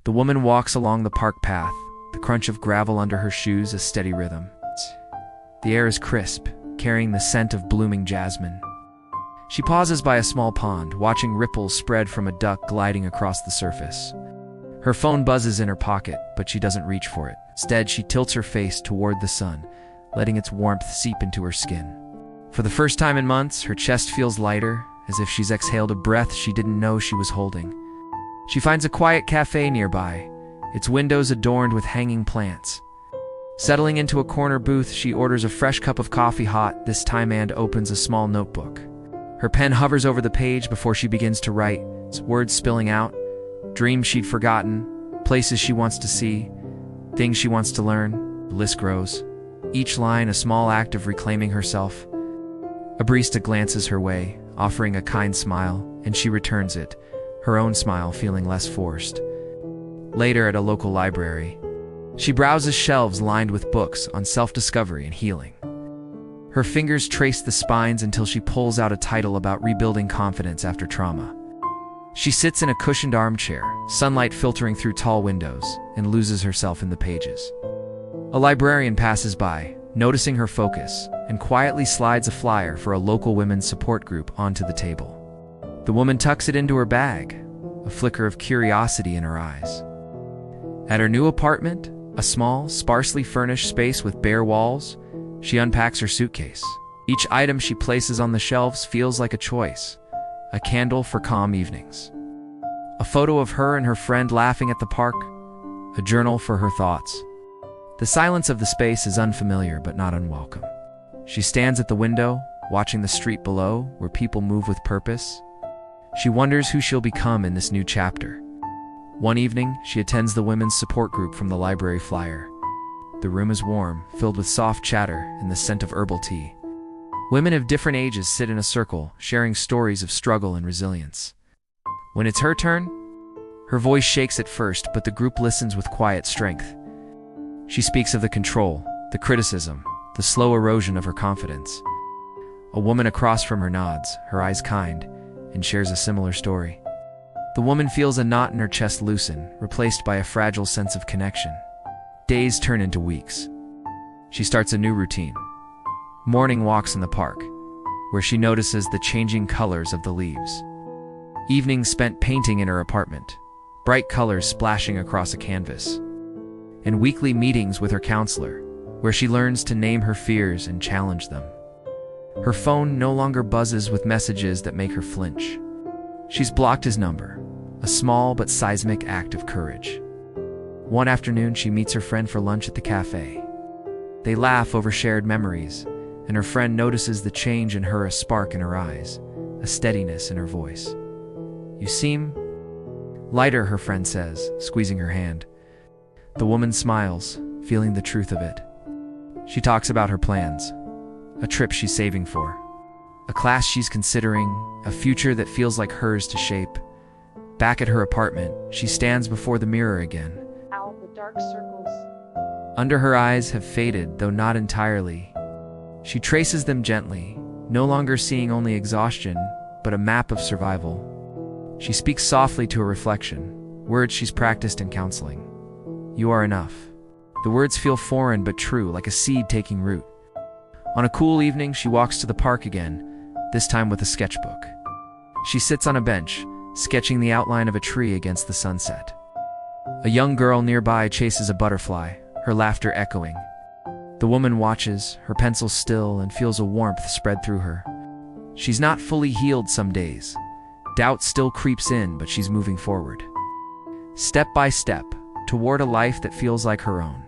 The woman walks along the park path, the crunch of gravel under her shoes a steady rhythm. The air is crisp, carrying the scent of blooming jasmine. She pauses by a small pond, watching ripples spread from a duck gliding across the surface. Her phone buzzes in her pocket, but she doesn't reach for it. Instead, she tilts her face toward the sun, letting its warmth seep into her skin. For the first time in months, her chest feels lighter, as if she's exhaled a breath she didn't know she was holding. She finds a quiet café nearby, its windows adorned with hanging plants. Settling into a corner booth, she orders a fresh cup of coffee hot this time and opens a small notebook. Her pen hovers over the page before she begins to write, words spilling out, dreams she'd forgotten, places she wants to see, things she wants to learn. The list grows, each line a small act of reclaiming herself. A barista glances her way, offering a kind smile, and she returns it, her own smile feeling less forced. Later at a local library, she browses shelves lined with books on self-discovery and healing. Her fingers trace the spines until she pulls out a title about rebuilding confidence after trauma. She sits in a cushioned armchair, sunlight filtering through tall windows, and loses herself in the pages. A librarian passes by, noticing her focus, and quietly slides a flyer for a local women's support group onto the table. The woman tucks it into her bag, a flicker of curiosity in her eyes. At her new apartment, a small, sparsely furnished space with bare walls, she unpacks her suitcase. Each item she places on the shelves feels like a choice, a candle for calm evenings, a photo of her and her friend laughing at the park, a journal for her thoughts. The silence of the space is unfamiliar but not unwelcome. She stands at the window, watching the street below, where people move with purpose. She wonders who she'll become in this new chapter. One evening, she attends the women's support group from the library flyer. The room is warm, filled with soft chatter and the scent of herbal tea. Women of different ages sit in a circle, sharing stories of struggle and resilience. When it's her turn, her voice shakes at first, but the group listens with quiet strength. She speaks of the control, the criticism, the slow erosion of her confidence. A woman across from her nods, her eyes kind, and shares a similar story. The woman feels a knot in her chest loosen, replaced by a fragile sense of connection. Days turn into weeks. She starts a new routine. Morning walks in the park, where she notices the changing colors of the leaves. Evenings spent painting in her apartment, bright colors splashing across a canvas. And weekly meetings with her counselor, where she learns to name her fears and challenge them. Her phone no longer buzzes with messages that make her flinch. She's blocked his number, a small but seismic act of courage. One afternoon, she meets her friend for lunch at the cafe. They laugh over shared memories, and her friend notices the change in her, a spark in her eyes, a steadiness in her voice. "You seem lighter," her friend says, squeezing her hand. The woman smiles, feeling the truth of it. She talks about her plans, a trip she's saving for, a class she's considering, a future that feels like hers to shape. Back at her apartment, she stands before the mirror again. Ow, the dark circles. Under her eyes have faded, though not entirely. She traces them gently, no longer seeing only exhaustion, but a map of survival. She speaks softly to her reflection, words she's practiced in counseling. "You are enough." The words feel foreign but true, like a seed taking root. On a cool evening, she walks to the park again, this time with a sketchbook. She sits on a bench, sketching the outline of a tree against the sunset. A young girl nearby chases a butterfly, her laughter echoing. The woman watches, her pencil still, and feels a warmth spread through her. She's not fully healed some days. Doubt still creeps in, but she's moving forward, step by step, toward a life that feels like her own.